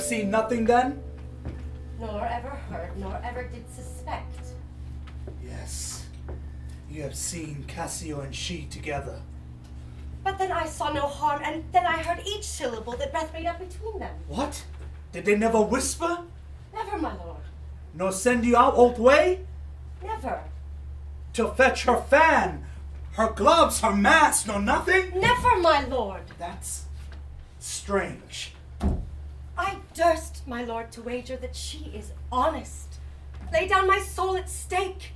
seen nothing then? Nor ever heard, nor ever did suspect. Yes, you have seen Cassio and she together. But then I saw no harm, and then I heard each syllable that breath made up between them. What? Did they never whisper? Never, my lord. Nor send you out both way? Never. To fetch her fan, her gloves, her mask, nor nothing? Never, my lord. That's strange. I durst, my lord, to wager that she is honest. Lay down my soul at stake.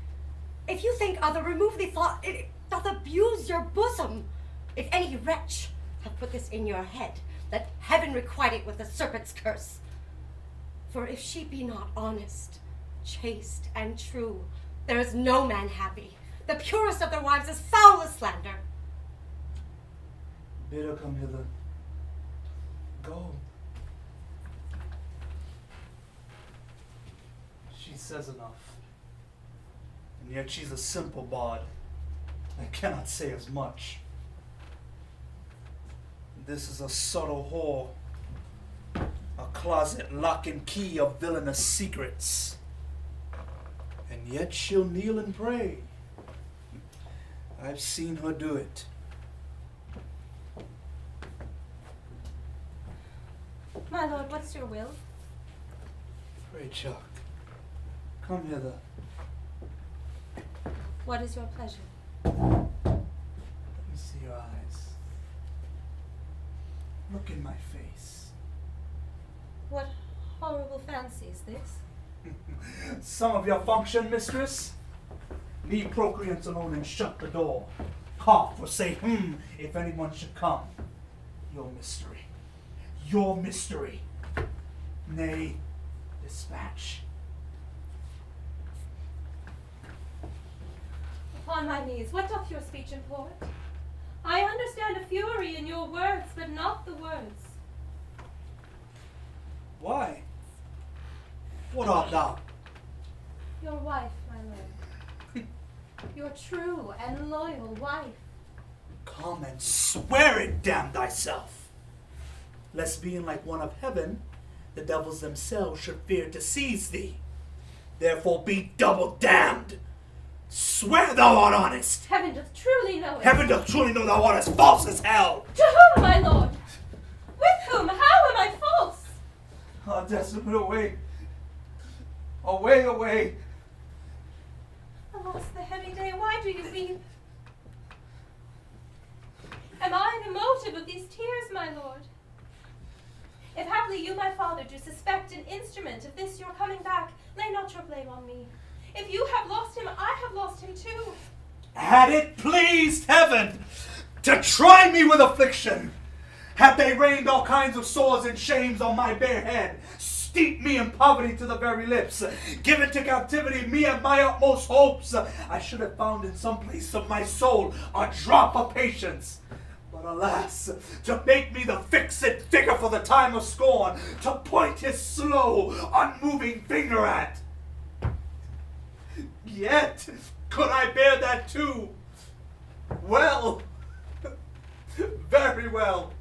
If you think other, remove the thought, it doth abuse your bosom. If any wretch have put this in your head, let heaven requite it with the serpent's curse. For if she be not honest, chaste, and true, there is no man happy. The purest of their wives is foul as slander. Bid her come hither. Go. She says enough. And yet she's a simple bard. I cannot say as much. This is a subtle whore, a closet lock and key of villainous secrets. And yet she'll kneel and pray. I've seen her do it. My lord, what's your will? Pray, Chuck, come hither. What is your pleasure? Let me see your eyes. Look in my face. What horrible fancy is this? Some of your function, mistress. Leave procreants alone and shut the door. Cough or say if anyone should come. Your mystery. Your mystery. Nay, dispatch. Upon my knees, what doth your speech import? I understand a fury in your words, but not the words. Why? What art thou? Your wife, my lord. Your true and loyal wife. Come and swear it, damn thyself. Lest being like one of heaven, the devils themselves should fear to seize thee. Therefore be double damned. Swear thou art honest. Heaven doth truly know it. Heaven doth truly know thou art as false as hell. To whom, my lord? With whom? How am I false? Ah, Desdemona, away. Away, away. Alas, the heavy day, why do you weep? Am I the motive of these tears, my lord? If haply you, my father, do suspect an instrument of this your coming back, lay not your blame on me. If you have lost him, I have lost him too. Had it pleased heaven to try me with affliction, had they rained all kinds of sores and shames on my bare head, steeped me in poverty to the very lips, given to captivity me and my utmost hopes, I should have found in some place of my soul a drop of patience. But alas, to make me the fixed figure for the time of scorn, to point his slow, unmoving finger at. Yet could I bear that too? Well, very well.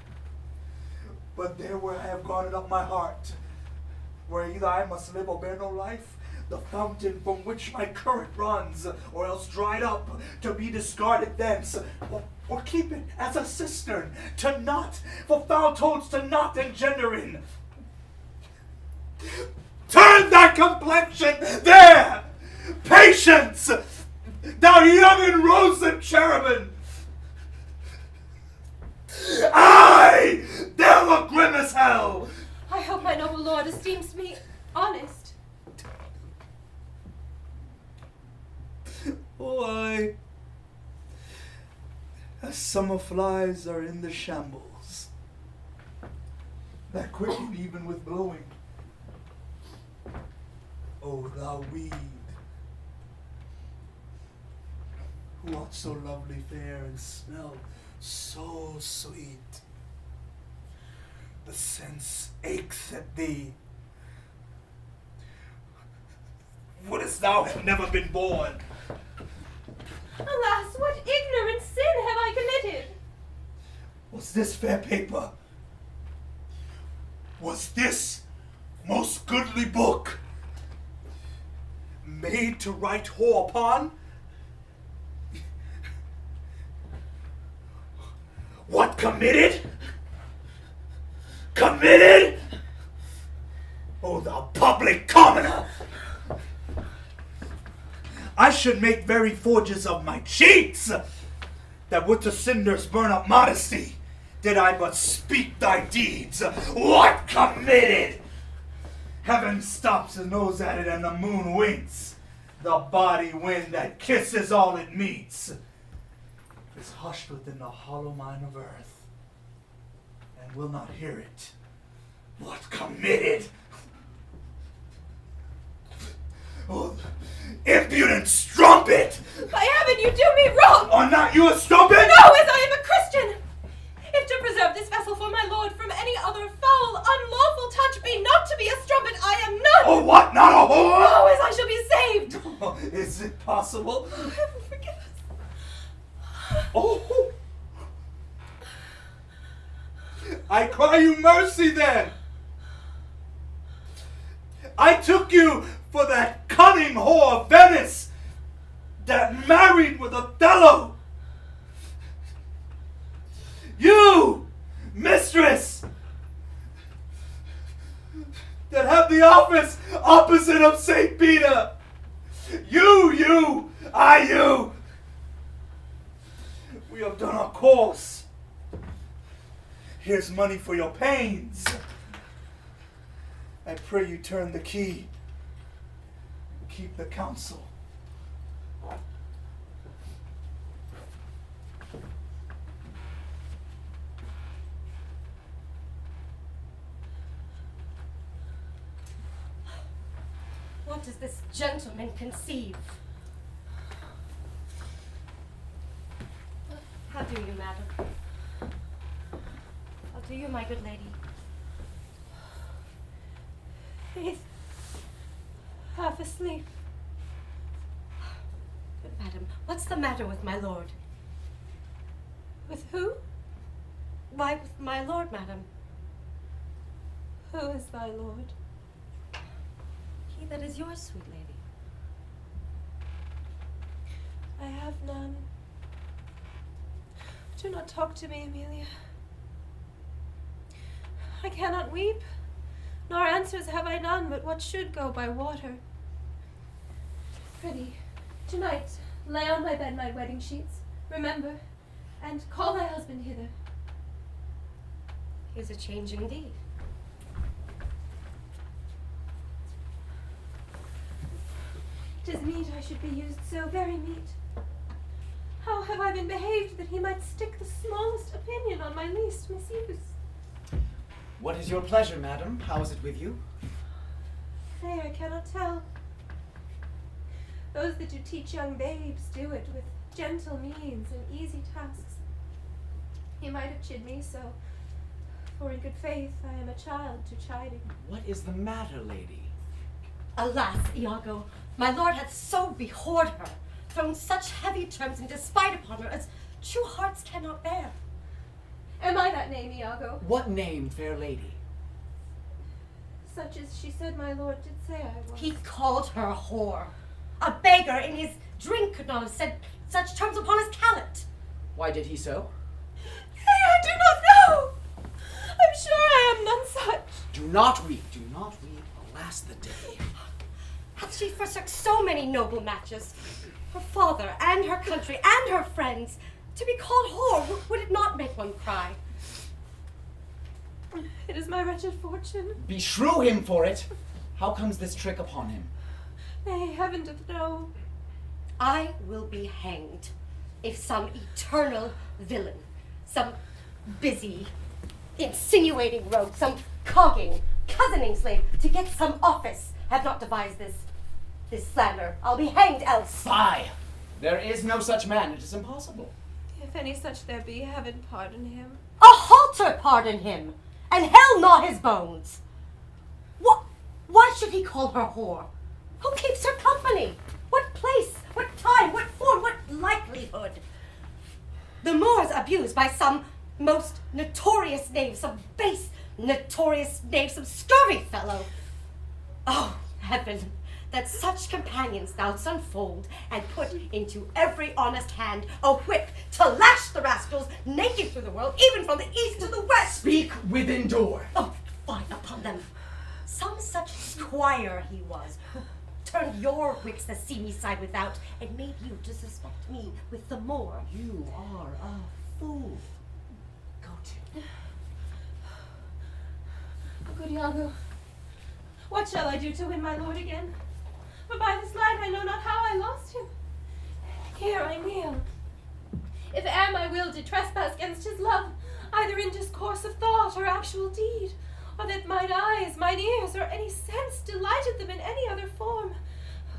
But there where I have guarded up my heart, where either I must live or bear no life, the fountain from which my current runs, or else dried up, to be discarded thence, or keep it as a cistern, to not, for foul toads to not engender in. Turn thy complexion there! Patience! Thou young and rosy cherubin! Aye! Thou look grim as hell! I hope my noble lord esteems me honest. Why, as summer flies are in the shambles, that quicken even with blowing. O thou weed, who art so lovely fair and smell so sweet, the sense aches at thee. Wouldst thou have never been born? Alas, what ignorant sin have I committed? Was this fair paper? Was this most goodly book, made to write whore upon? What committed? Committed? Oh, the public commoner! I should make very forges of my cheeks, that would to cinders burn up modesty, did I but speak thy deeds. What committed? Heaven stops and nose at it, and the moon winks. The body wind that kisses all it meets is hushed within the hollow mine of earth, and will not hear it. What committed? Oh, impudent strumpet! By heaven, you do me wrong! Are not you a strumpet? No, as I am a Christian! If to preserve this vessel for my lord from any other foul, unlawful touch be not to be a strumpet, I am none! Oh, what? Not a whore? No, as I shall be saved! Oh, is it possible? Heaven forgive us. Oh! I cry you mercy then! I took you for that cunning whore of Venice that married with Othello. You, mistress, that have the office opposite of St. Peter. You, we have done our course. Here's money for your pains. I pray you turn the key. Keep the counsel. What does this gentleman conceive? How do you, madam? How do you, my good lady? Faith, half asleep. But madam, what's the matter with my lord? With who? Why, with my lord, madam. Who is thy lord? He that is yours, sweet lady. I have none. Do not talk to me, Emilia. I cannot weep, nor answers have I none but what should go by water. Prithee, tonight lay on my bed my wedding sheets, remember, and call thy husband hither. He is a change indeed. Tis meet I should be used so, very meet. How have I been behaved that he might stick the smallest opinion on my least misuse? What is your pleasure, madam? How is it with you? Nay, I cannot tell. Those that do teach young babes do it with gentle means and easy tasks. He might have chid me so, for in good faith I am a child to chiding. What is the matter, lady? Alas, Iago, my lord hath so behorred her, thrown such heavy terms and despite upon her as true hearts cannot bear. Am I that name, Iago? What name, fair lady? Such as she said my lord did say I was. He called her a whore. A beggar in his drink could not have said such terms upon his callet. Why did he so? I do not know. I'm sure I am none such. Do not weep, do not weep. Alas the day. Hath she forsook so many noble matches, her father and her country and her friends, to be called whore, would it not make one cry? It is my wretched fortune. Beshrew him for it. How comes this trick upon him? Nay, heaven doth know. I will be hanged if some eternal villain, some busy, insinuating rogue, some cogging, cousining slave to get some office have not devised this slander. I'll be hanged else. Fie! There is no such man. It is impossible. If any such there be, heaven pardon him. A halter pardon him, and hell gnaw his bones. Why should he call her whore? Who keeps her company? What place? What time? What form? What likelihood? The Moors abused by some most notorious knave, some base, notorious knave, some scurvy fellow. heaven, that such companions thou'dst unfold, and put into every honest hand a whip to lash the rascals naked through the world, even from the east to the west. Speak within door. Oh, fine upon them. Some such squire he was, who turned your wits the seamy side without, and made you to suspect me with the more. You are a fool. Go to. Good Iago, what shall I do to win my lord again? For by this light I know not how I lost him. Here I kneel. If e'er my will did trespass against his love, either in discourse of thought or actual deed, or that mine eyes, mine ears, or any sense delighted them in any other form,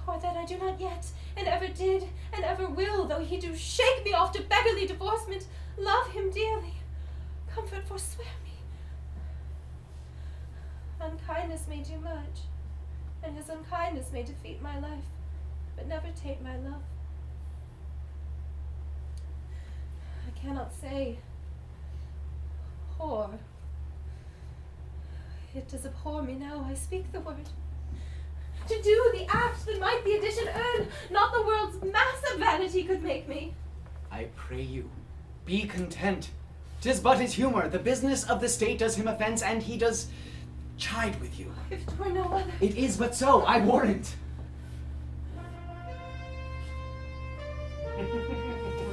or that I do not yet, and ever did, and ever will, though he do shake me off to beggarly divorcement, love him dearly, comfort forswear me. Unkindness may do much, and his unkindness may defeat my life, but never taint my love. I cannot say, whore. It does abhor me now I speak the word. To do the act that might the addition earn, not the world's massive vanity could make me. I pray you, be content. 'Tis but his humor. The business of the state does him offense, and he does chide with you. If 'twere no other. It is but so, I warrant.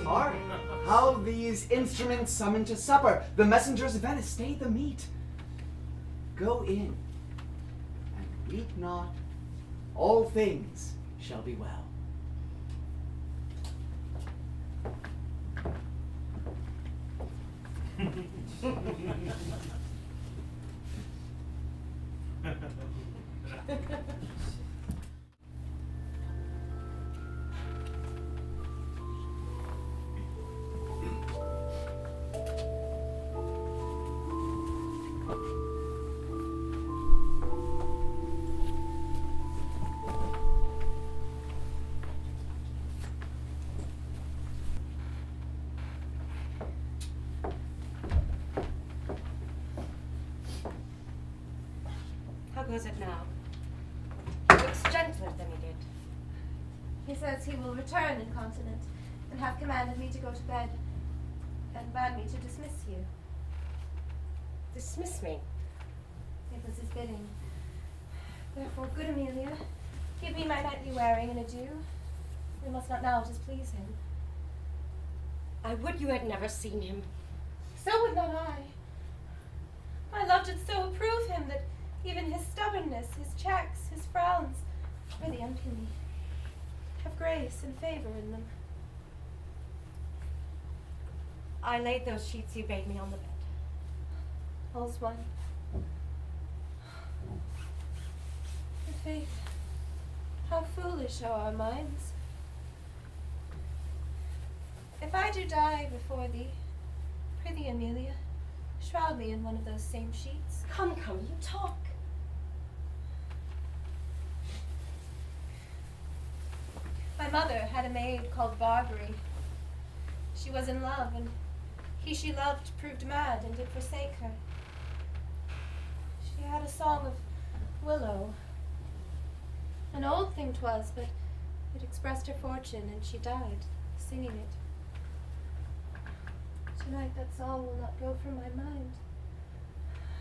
Hark, how these instruments summon to supper. The messengers of Venice stay the meat. Go in, and weep not. All things shall be well. How goes it now? He looks gentler than he did. He says he will return incontinent, and hath commanded me to go to bed, and bade me to dismiss you. Dismiss me. It was his bidding. Therefore, good Emilia, give me my nightly wearing and adieu. We must not now displease him. I would you had never seen him. So would not I. My love did so approve him that even his stubbornness, his checks, his frowns, really unpin me, have grace and favor in them. I laid those sheets you bade me on the bed. All's one. In faith, how foolish are our minds. If I do die before thee, prithee, Emilia, shroud me in one of those same sheets. Come, you talk. My mother had a maid called Barbary. She was in love, and he she loved proved mad and did forsake her. She had a song of willow. An old thing 'twas, but it expressed her fortune, and she died singing it. Tonight that song will not go from my mind.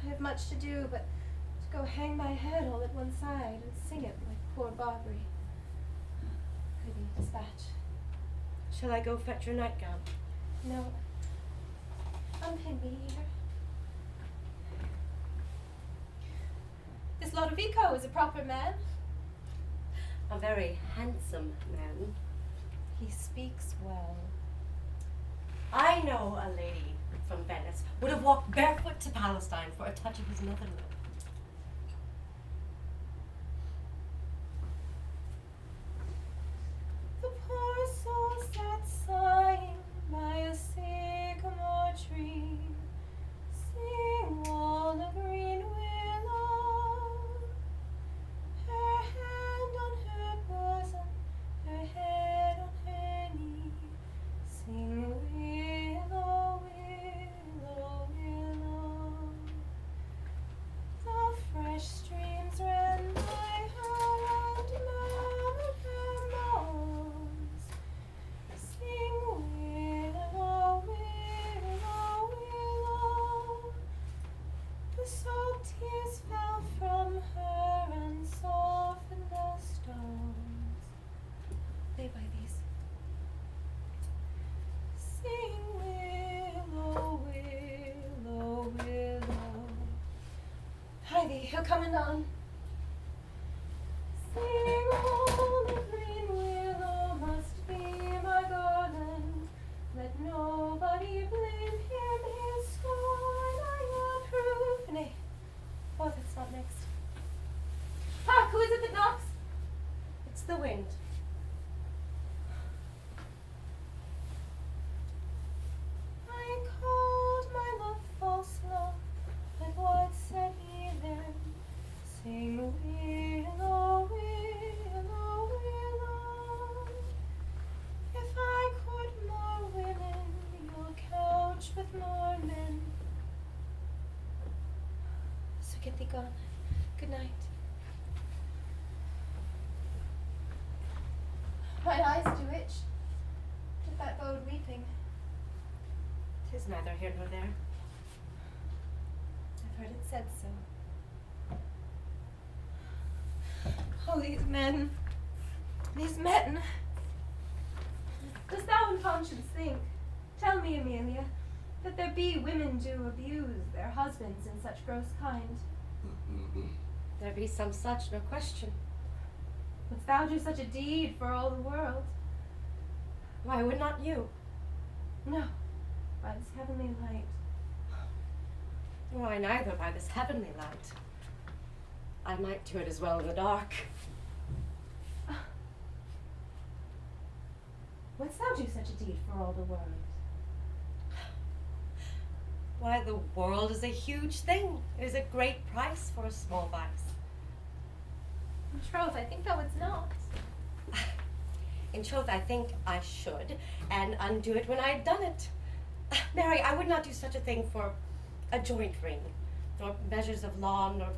I have much to do, but to go hang my head all at one side and sing it like poor Barbary. Prithee, dispatch. Shall I go fetch your nightgown? No. Unpin me here. This Lodovico is a proper man. A very handsome man. He speaks well. I know a lady from Venice would have walked barefoot to Palestine for a touch of his mother lip. The poor soul sat sighing by a sycamore tree. Sing all the green willow. Her hand on her bosom, her head on her knee. Sing willow, willow, willow. coming on. Sing all the green willow must be my garland. Let nobody blame him, his scorn I approve. Nay, oh, that's not next. Hark, who is it that knocks? It's the wind. I called my love false love, but what said he then? Sing willow, willow, willow. If I could more women, you'll couch with more men. So get thee gone. Good night. My eyes do itch. Did that bode weeping? 'Tis neither here nor there. I've heard it said so. Oh, these men. These men. Dost thou in conscience think, tell me, Emilia, that there be women do abuse their husbands in such gross kind? There be some such, no question. Wouldst thou do such a deed for all the world? Why would not you? No, by this heavenly light. Why neither by this heavenly light. I might do it as well in the dark. Wouldst thou do such a deed for all the world? Why, the world is a huge thing. It is a great price for a small vice. In troth, I think thou wouldst not. In truth, I think I should, and undo it when I had done it. Mary, I would not do such a thing for a joint ring, nor measures of lawn, nor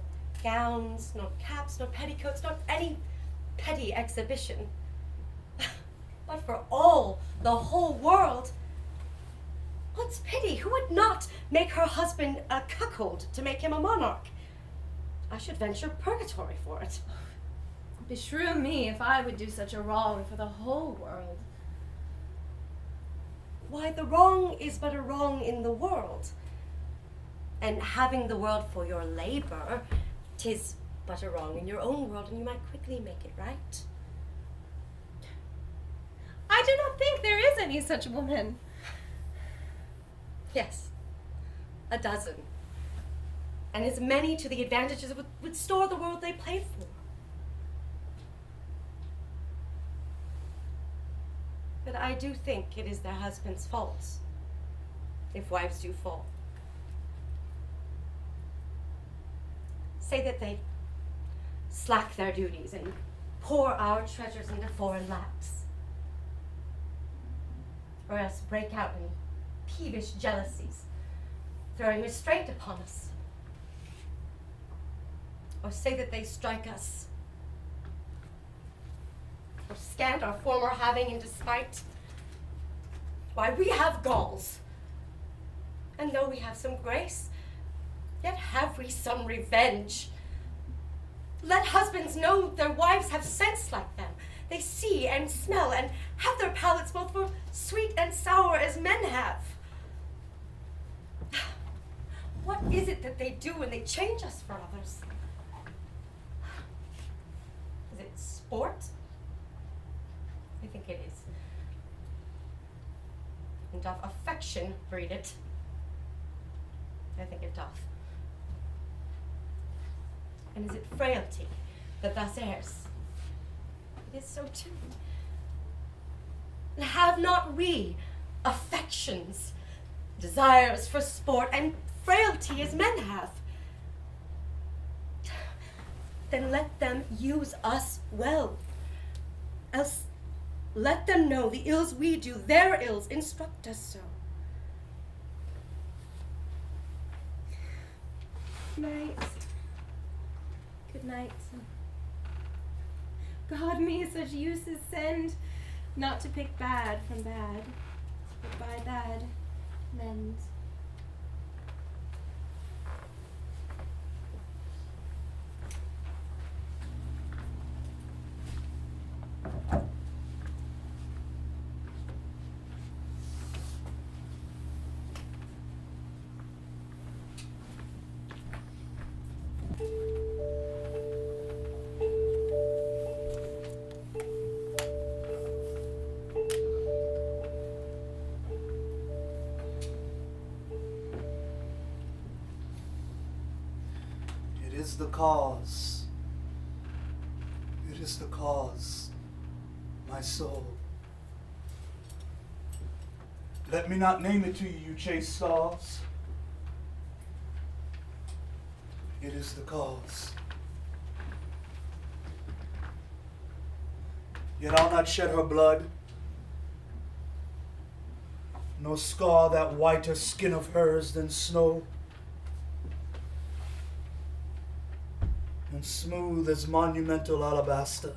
gowns, nor caps, nor petticoats, nor any petty exhibition. But for all, the whole world, what's pity? Who would not make her husband a cuckold to make him a monarch? I should venture purgatory for it. Beshrew me if I would do such a wrong for the whole world. Why, the wrong is but a wrong in the world. And having the world for your labor, 'tis but a wrong in your own world, and you might quickly make it right. I do not think there is any such woman. Yes, a dozen. And as many to the advantages would store the world they played for. But I do think it is their husbands' faults, if wives do fall. Say that they slack their duties and pour our treasures into foreign laps, or else break out in peevish jealousies, throwing restraint upon us. Or say that they strike us, or scant our former having in despite. Why, we have galls, and though we have some grace, yet have we some revenge. Let husbands know their wives have sense like them. They see and smell and have their palates both for sweet and sour as men have. What is it that they do when they change us for others? Is it sport? I think it is. And doth affection breed it? I think it doth. And is it frailty that thus errs? It is so too. And have not we affections, desires for sport, and frailty as men have? Then let them use us well. Else let them know the ills we do, their ills instruct us so. Night. Good night. God me such uses send, not to pick bad from bad, but by bad mend. the cause. It is the cause, my soul. Let me not name it to you, you chaste stars. It is the cause. Yet I'll not shed her blood, nor scar that whiter skin of hers than snow, and smooth as monumental alabaster.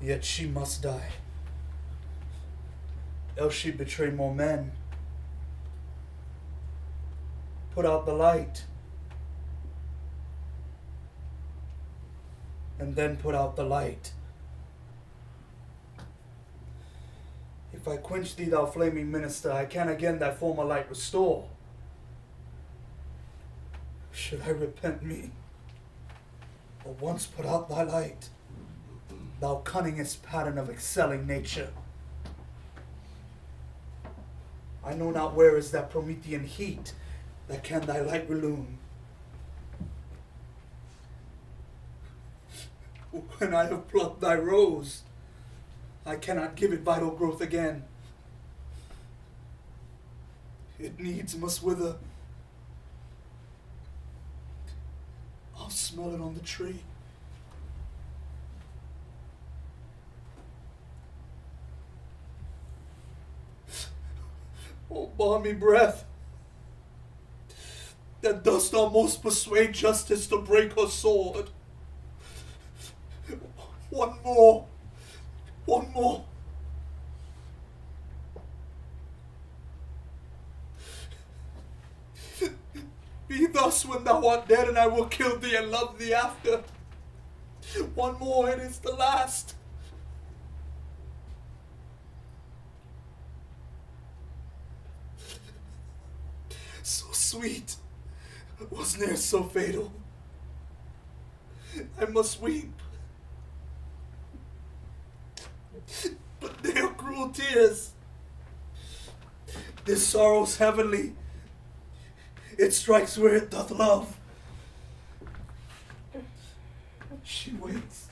Yet she must die, else she'd betray more men. Put out the light, and then put out the light. If I quench thee, thou flaming minister, I can again thy former light restore. Should I repent me, or once put out thy light, thou cunningest pattern of excelling nature? I know not where is that Promethean heat that can thy light relume. When I have plucked thy rose, I cannot give it vital growth again. It needs must wither. I'll smell it on the tree. Oh, balmy breath, that dost almost persuade justice to break her sword. One more. One more. Be thus when thou art dead, and I will kill thee and love thee after. One more, it is the last. So sweet, was ne'er so fatal. I must weep, but they are cruel tears. This sorrow's heavenly, it strikes where it doth love. She waits.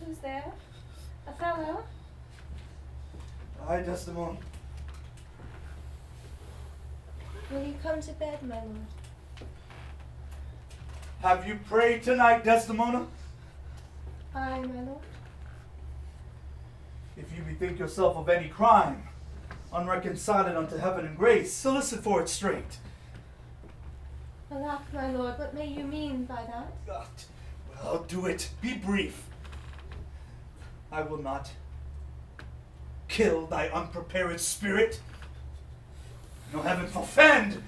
Who's there? Othello? Aye, Desdemona. Will you come to bed, my lord? Have you prayed tonight, Desdemona? Aye, my lord. If you bethink yourself of any crime, unreconciled unto heaven and grace, solicit for it straight. Alack, my lord, what may you mean by that? Well, do it. Be brief. I will not kill thy unprepared spirit. No, heaven forfend!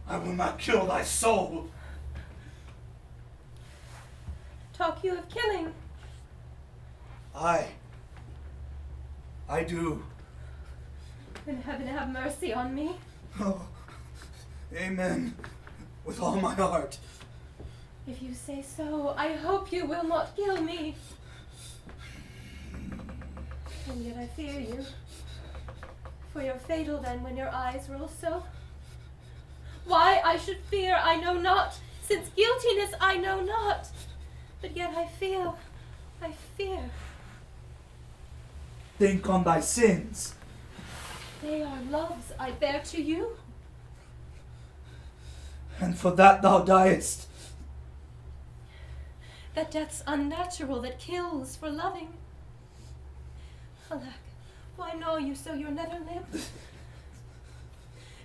I will not kill thy soul. Talk you of killing? I do. Then heaven have mercy on me. Oh, amen. With all my heart. If you say so, I hope you will not kill me. And yet I fear you. For you're fatal then when your eyes roll so. Why I should fear I know not, since guiltiness I know not. But yet I fear. Think on thy sins. They are loves I bear to you. And for that thou diest. That death's unnatural that kills for loving. Alack, why gnaw you so your nether lip?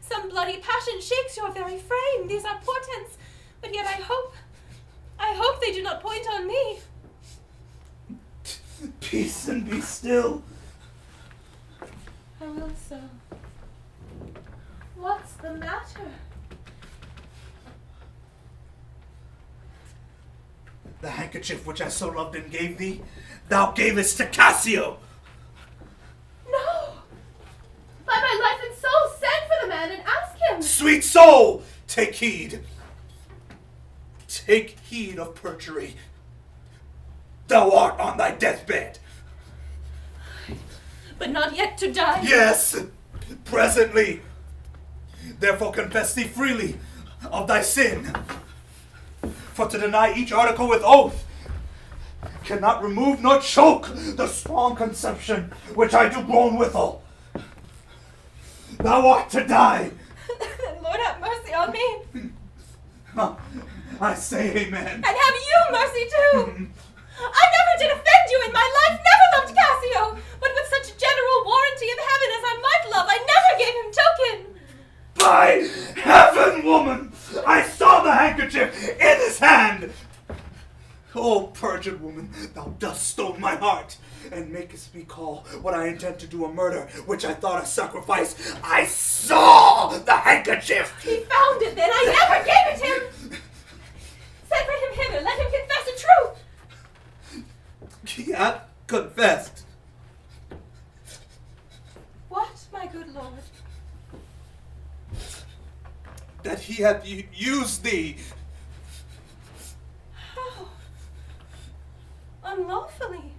Some bloody passion shakes your very frame. These are portents, but yet I hope they do not point on me. Peace and be still. I will so. What's the matter? The handkerchief which I so loved and gave thee, thou gavest to Cassio. No! By my life and soul, send for the man and ask him. Sweet soul, take heed. Take heed of perjury. Thou art on thy deathbed. But not yet to die. Yes, presently. Therefore confess thee freely of thy sin. For to deny each article with oath cannot remove nor choke the strong conception which I do groan withal. Thou art to die. Lord, have mercy on me. I say amen. And have you mercy too. I never did offend you in my life, never loved Cassio, but with such general warranty of heaven as I might love, I never gave him token. By heaven, woman, I saw the handkerchief in his hand. Oh, perjured woman, thou dost stone my heart, and makest me call what I intend to do a murder, which I thought a sacrifice. I saw the handkerchief. He found it then, I never gave it him. Send for him hither, let him confess the truth. He hath confessed. What, my good lord? That he hath used thee. How? Unlawfully.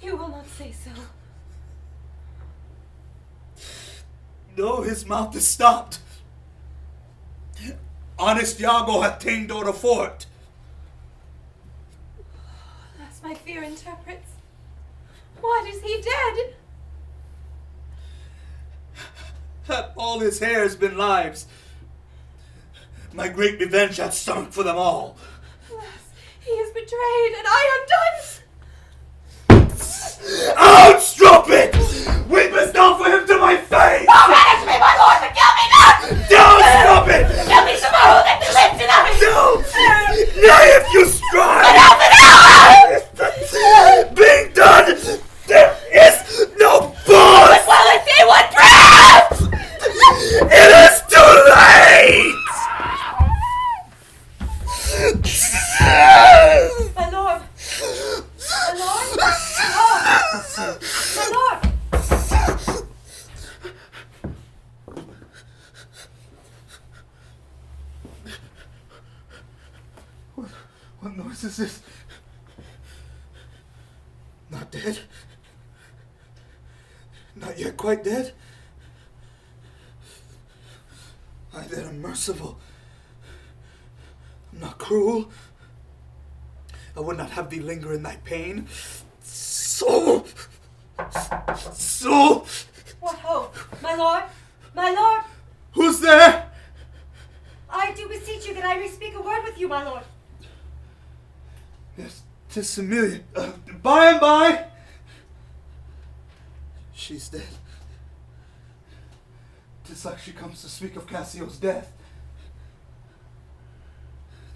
You will not say so. No, his mouth is stopped. Honest Iago hath ta'en door to fort. As my fear interprets. What, is he dead? Hath all his hairs been lives. My great revenge hath stomach for them all. Alas, he is betrayed, and I undone. Outstrop it! Weepest thou for him to my face! Oh, banish me, my lord, but kill me not! Don't stop it! Kill me tomorrow, that the lives tonight! No! Nay, if you strive! Being done, there is no pause! But while I say one breath! It is too late! My lord! My lord! Oh! My lord! What noise is this? Not dead? Not yet quite dead? I that am merciful. I'm not cruel. I would not have thee linger in thy pain. Soul! What hope? My lord? My lord! Who's there? I do beseech you that I may speak a word with you, my lord. Yes, 'tis Emilia. By and by. She's dead. 'Tis like she comes to speak of Cassio's death.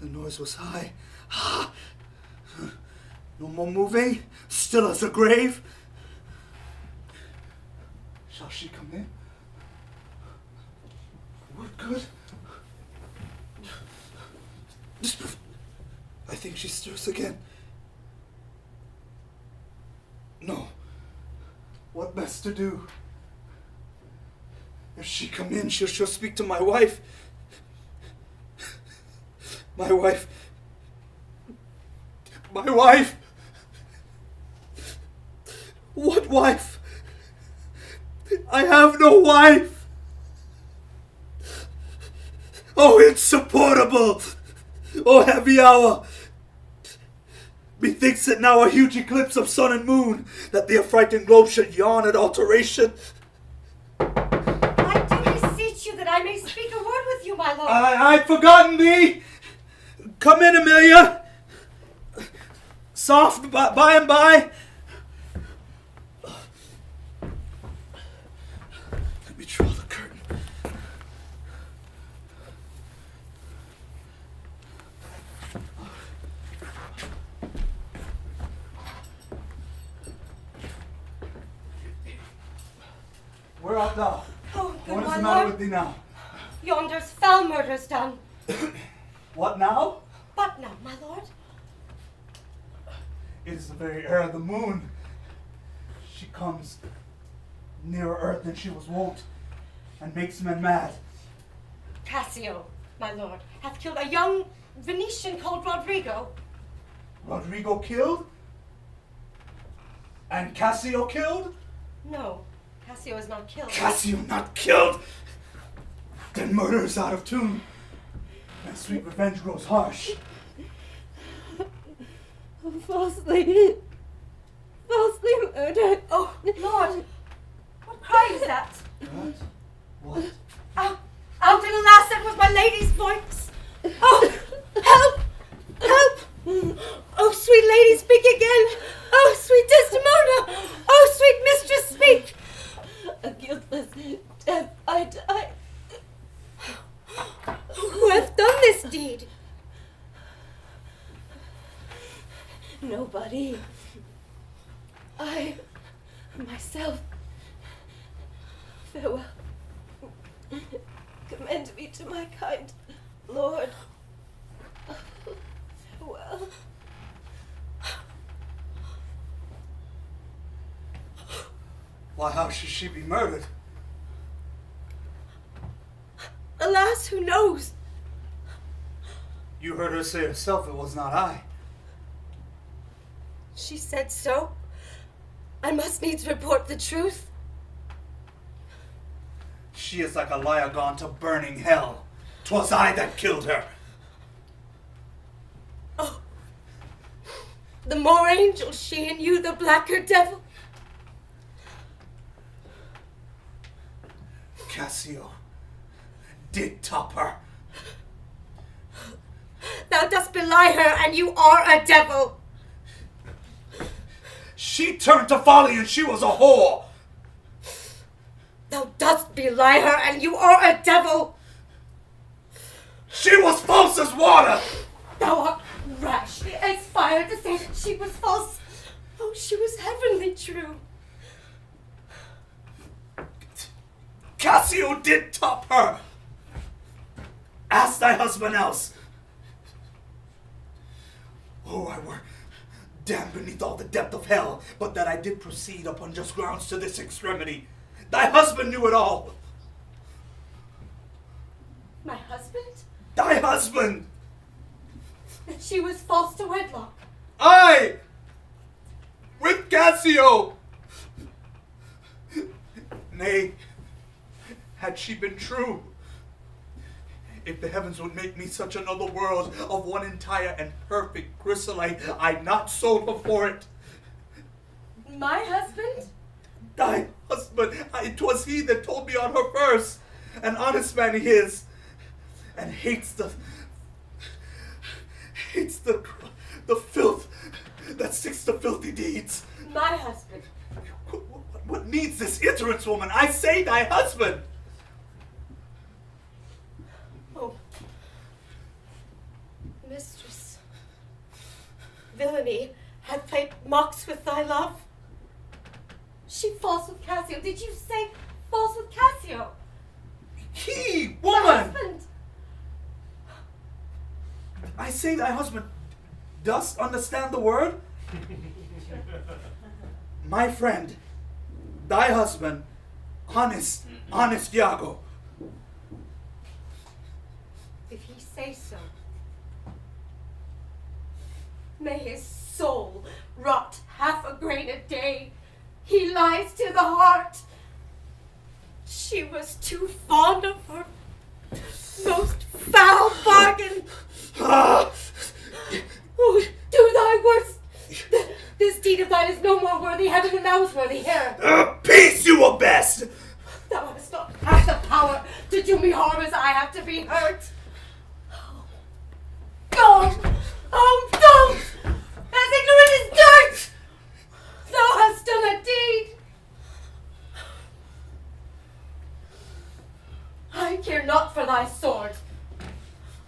The noise was high. No more moving, still as a grave. Shall she come in? What good? I think she stirs again. No. What best to do? If she come in, she'll speak to my wife. My wife. My wife. What wife? I have no wife. Oh, insupportable. Oh, heavy hour. Methinks that now a huge eclipse of sun and moon, that the affrighted globe should yawn at alteration. I do beseech you that I may speak a word with you, my lord. I'd forgotten thee. Come in, Emilia. Soft, by and by. Let me draw the curtain. Where art thou? Oh, good What is my the matter lord. with thee now? Yonder's foul murder's done. What now? But now, my lord. It is the very air of the moon. She comes nearer earth than she was wont, and makes men mad. Cassio, my lord, hath killed a young Venetian called Rodrigo. Rodrigo killed? And Cassio killed? No, Cassio is not killed. Cassio not killed? Then murder is out of tune. And sweet revenge grows harsh. Falsely murdered. Oh, Lord! What cry is that? What? Out, and alas, that was my lady's voice. Oh, help! Help! Oh, sweet lady, speak again. Oh, sweet Desdemona. Oh, sweet mistress, speak. A guiltless death I die. Who hath done this deed? Nobody. I myself. Farewell. Commend me to my kind Lord. Farewell. Why, how should she be murdered? Alas, who knows? You heard her say herself it was not I. She said so. I must needs report the truth. She is like a liar gone to burning hell. 'Twas I that killed her. Oh, the more angel she and you the blacker devil. Cassio did top her. Thou dost belie her, and you are a devil. She turned to folly and she was a whore. Thou dost belie her, and you are a devil. She was false as water. Thou art rash as fire to say that she was false. Oh, she was heavenly true. Cassio did top her. Ask thy husband else. Oh, I were damned beneath all the depth of hell, but that I did proceed upon just grounds to this extremity. Thy husband knew it all. My husband? Thy husband! That she was false to wedlock. I! With Cassio! Nay, had she been true, if the heavens would make me such another world of one entire and perfect chrysolite, I'd not sold her for it. My husband? Thy husband, 'twas he that told me on her first. An honest man he is, and hates the filth that sticks to filthy deeds. My husband. What needs this iterance, woman? I say thy husband. Oh, mistress, villainy hath played mocks with thy love. She false with Cassio. Did you say false with Cassio? He, My woman! husband. I say thy husband. Dost understand the word? My friend, thy husband, honest Iago. If he say so, may his soul rot half a grain a day. He lies to the heart. She was too fond of her most foul bargain. Oh, do thy worst. This deed of thine is no more worthy heaven than thou was worthy here. Peace you were best. Thou hast not half the power to do me harm as I have to be hurt. Don't! Oh, don't! As ignorant as dirt! Thou hast done a deed! I care not for thy sword.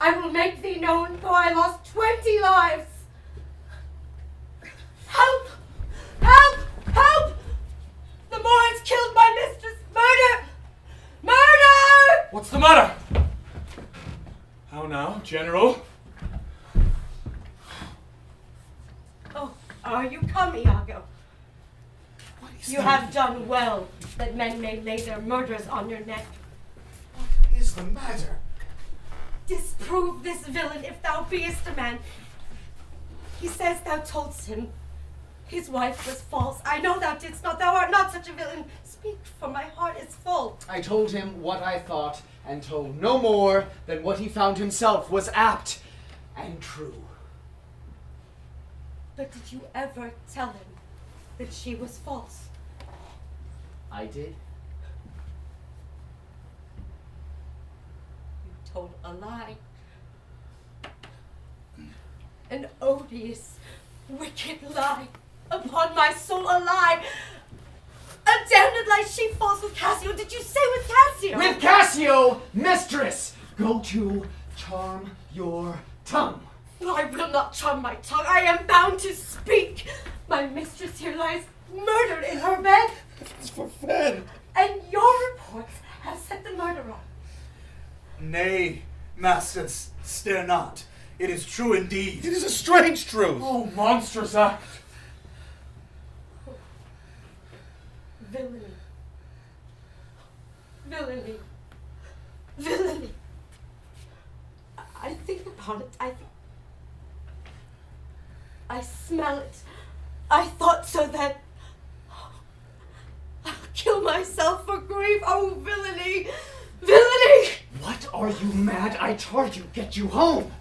I will make thee known, though I lost 20 lives. Help! Help! Help! The Moors killed my mistress! Murder! Murder! What's the matter? How now, General? Oh, are you come, Iago? What is You that? have done well that men may lay their murders on your neck. What is the matter? Disprove this villain if thou beest a man. He says thou toldst him His wife was false. I know thou didst not. Thou art not such a villain. Speak, for my heart is full. I told him what I thought, and told no more than what he found himself was apt and true. But did you ever tell him that she was false? I did. You told a lie. An odious, wicked lie. Upon my soul, a lie. A damned lie. She false with Cassio. Did you say with Cassio? With Cassio, mistress! Go to charm your tongue. I will not charm my tongue. I am bound to speak. My mistress here lies murdered in her bed. It's for Fen. And your reports have set the murder on. Nay, masters, stare not. It is true indeed. It is a strange truth. Oh, monstrous act! Villainy. Villainy. Villainy. I think upon it. I smell it. I thought so then. I'll kill myself for grief. Oh, villainy! Villainy! What, are you mad? I charge you, get you home.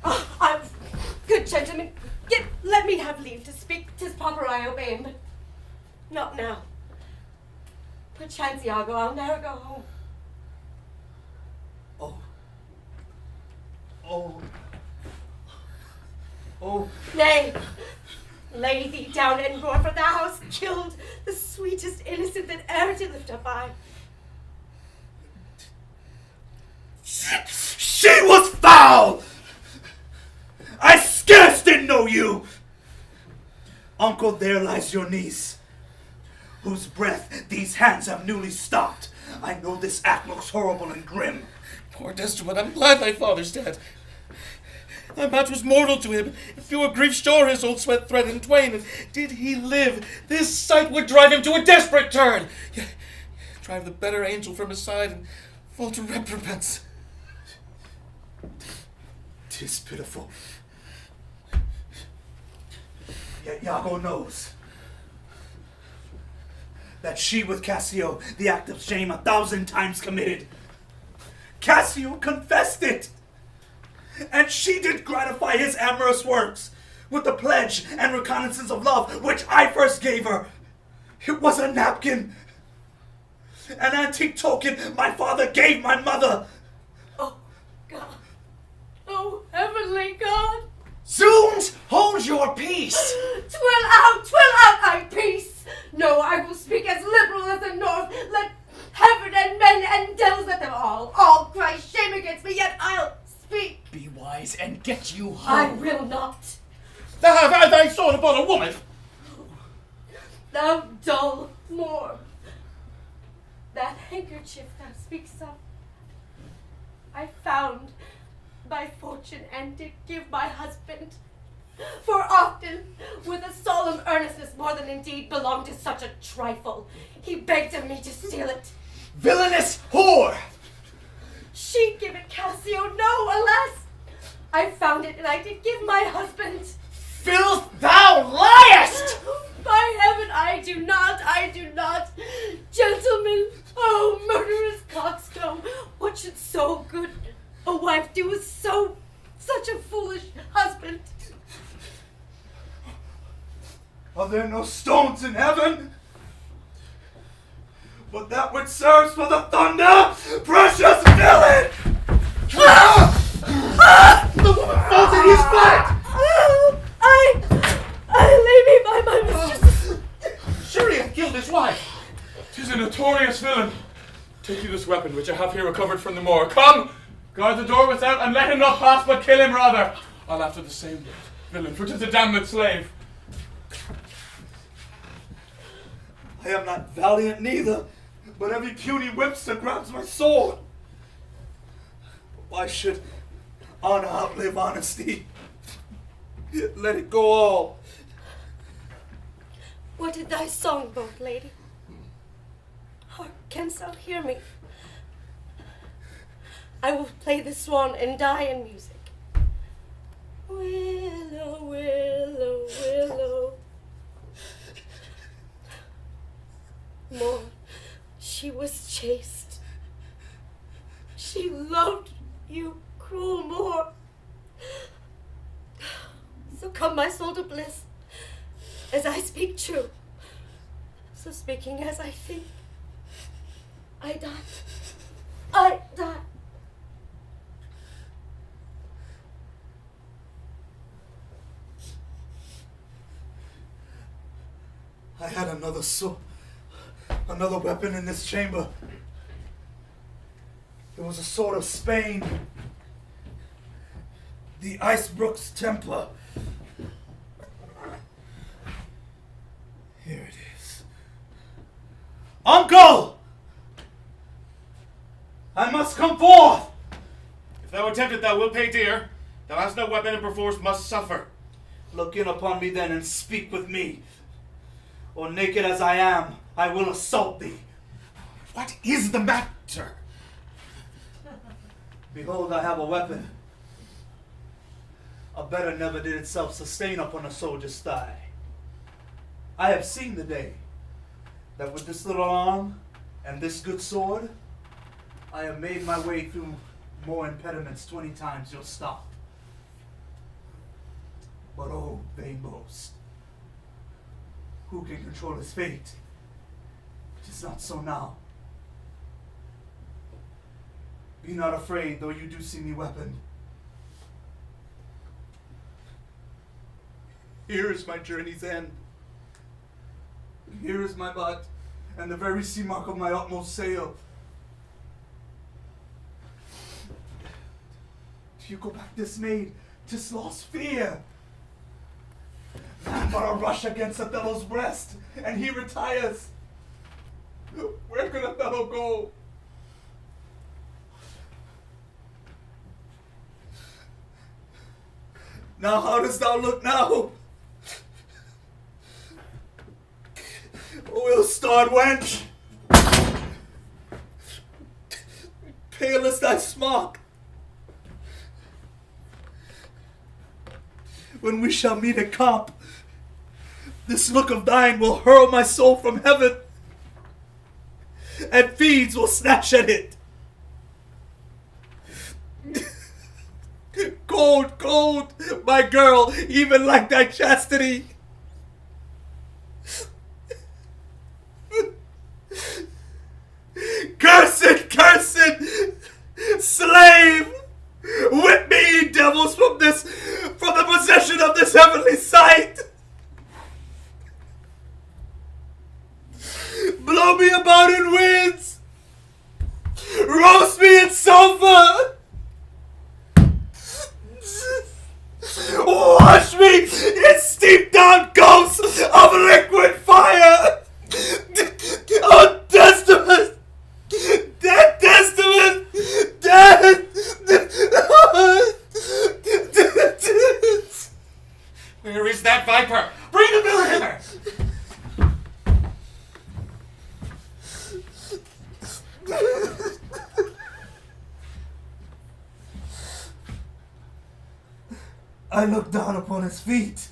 Good gentlemen, let me have leave to speak. 'Tis proper I obey him, but not now. Perchance, Iago, I'll never go home. Oh. Nay, lay thee down and roar, for thou hast killed the sweetest innocent that e'er to lift up eye. She was foul! I scarce didn't know you! Uncle, there lies your niece, whose breath these hands have newly stopped. I know this act looks horrible and grim. Poor Desdemona, I'm glad thy father's dead. Thy match was mortal to him. If you were grief sure his old sweat thread in twain, and did he live, this sight would drive him to a desperate turn. Drive the better angel from his side and fall to reprobates. 'Tis pitiful. Yet Iago knows that she with Cassio the act of shame 1,000 times committed. Cassio confessed it, and she did gratify his amorous works with the pledge and reconnaissance of love which I first gave her. It was a napkin, an antique token my father gave my mother. Oh, God. Oh, heavenly God. Zounds, hold your peace. Twill out, thy peace. No, I will speak as liberal as the north. Let heaven and men and devils, let them all cry shame against me, yet I'll speak. Be wise and get you I home. will not. Thou have thy sword upon a woman. Thou dull Moor. That handkerchief thou speakst of, I found by fortune and did give my husband. For often, with a solemn earnestness more than indeed belonged to such a trifle, he begged of me to steal it. Villainous whore! She give it, Cassio, no, alas! I found it and I did give my husband. Filth, thou liest! By heaven, I do not. Gentlemen, oh, murderous coxcomb, what should so good a wife do with such a foolish husband? Are there no stones in heaven? But that which serves for the thunder, precious villain! The woman falls in his fight. I lay me by my mistress. Sure he hath killed his wife. 'Tis a notorious villain. Take you this weapon which I have here recovered from the moor. Come, guard the door without, and let him not pass, but kill him rather. I'll after the same villain, for 'tis a damned slave. I am not valiant neither, but every puny whipster grabs my sword. Why should honor outlive honesty? Let it go all. What did thy song both, lady? Hark, canst thou hear me? I will play the swan and die in music. Willow, willow, willow. More, she was chaste. She loved you, cruel Moor. So come my soul to bliss, as I speak true. So speaking as I think, I die. I die. I had another weapon in this chamber. It was a sword of Spain. The Icebrook's Templar. Here it is. Uncle! I must come forth! If thou attempt it, thou wilt pay dear. Thou hast no weapon and perforce must suffer. Look in upon me then and speak with me. Or naked as I am, I will assault thee. What is the matter? Behold, I have a weapon. A better never did itself sustain upon a soldier's thigh. I have seen the day that with this little arm and this good sword, I have made my way through more impediments 20 times you'll stop. But oh, vain boast. Who can control his fate? It is not so now. Be not afraid, though you do see me weaponed. Here is my journey's end. Here is my butt, and the very sea mark of my utmost sail. Do you go back dismayed, 'tis lost fear? But a rush against Othello's breast, and he retires. Where could Othello go? Now how dost thou look now? O ill-starred wench! Pale as thy smock. When we shall meet at camp, this look of thine will hurl my soul from heaven, and fiends will snatch at it. Cold, cold, my girl, even like thy chastity. Cursed, cursed slave! Whip me, ye devils, from the possession of this heavenly sight! Blow me about in winds! Roast me in sulfur! Wash me in steep down ghosts of liquid fire! Oh, Testament! Dead Testament! Dead! Where is that viper? Bring the villain hither! I look down upon his feet,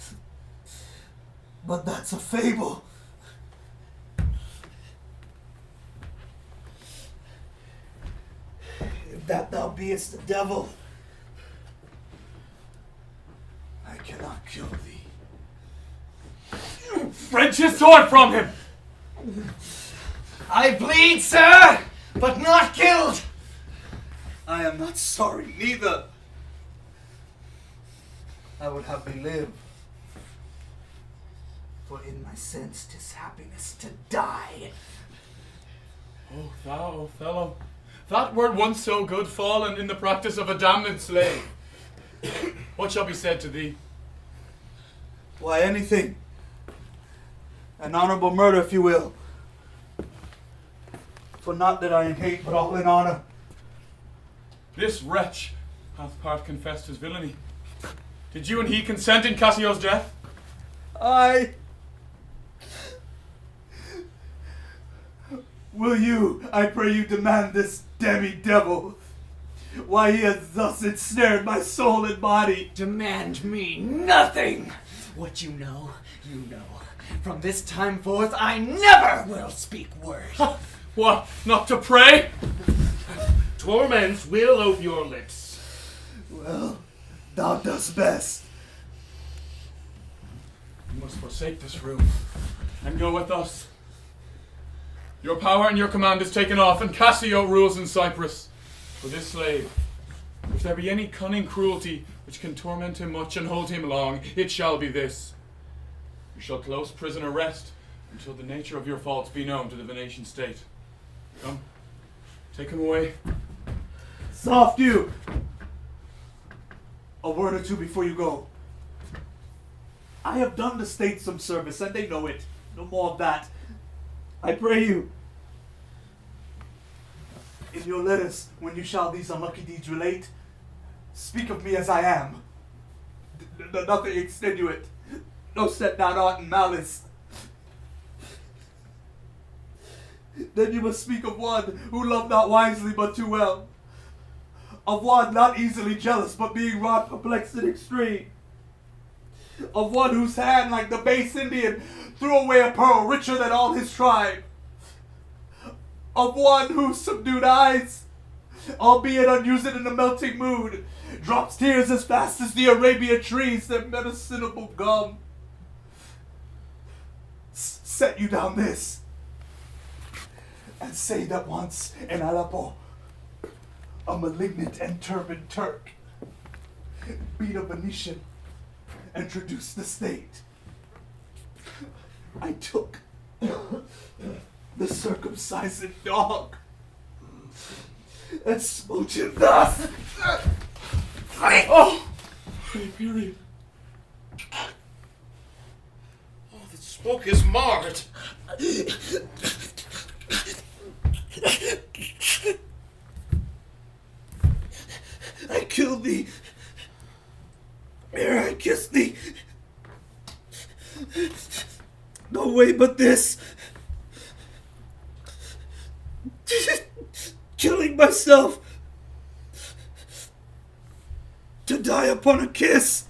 but that's a fable. If that thou beest the devil, I cannot kill thee. Wrench his sword from him! I bleed, sir, but not killed. I am not sorry neither. I would have thee live, for in my sense 'tis happiness to die. Oh, thou, Othello, that word once so good fallen in the practice of a damned slave. What shall be said to thee? Why, anything. An honorable murder, if you will. For not that I in hate, but all in honor. This wretch hath part confessed his villainy. Did you and he consent in Cassio's death? I... Will you, I pray you, demand this demi-devil? Why he has thus ensnared my soul and body. Demand me nothing. What you know, you know. From this time forth, I never will speak word. What, not to pray? Torments will ope your lips. Well, thou dost best. You must forsake this room and go with us. Your power and your command is taken off, and Cassio rules in Cyprus. For this slave, if there be any cunning cruelty which can torment him much and hold him long, it shall be this. You shall close prison arrest until the nature of your faults be known to the Venetian state. Come, take him away. Soft you! A word or two before you go. I have done the state some service, and they know it. No more of that. I pray you, in your letters, when you shall these unlucky deeds relate, speak of me as I am. Nothing extenuate. No set down art and malice. Then you must speak of one who loved not wisely but too well. Of one not easily jealous but being wrought perplexed in extreme. Of one whose hand, like the base Indian, threw away a pearl richer than all his tribe. Of one whose subdued eyes, albeit unused in a melting mood, drops tears as fast as the Arabia trees their medicinable gum. Set you down this, and say that once in Aleppo, a malignant and turbaned Turk beat a Venetian, introduced the state. I took the circumcised dog and smote him thus. Oh! Period. Oh, the smoke is marred. I killed thee ere I kissed thee. No way but this. Killing myself to die upon a kiss.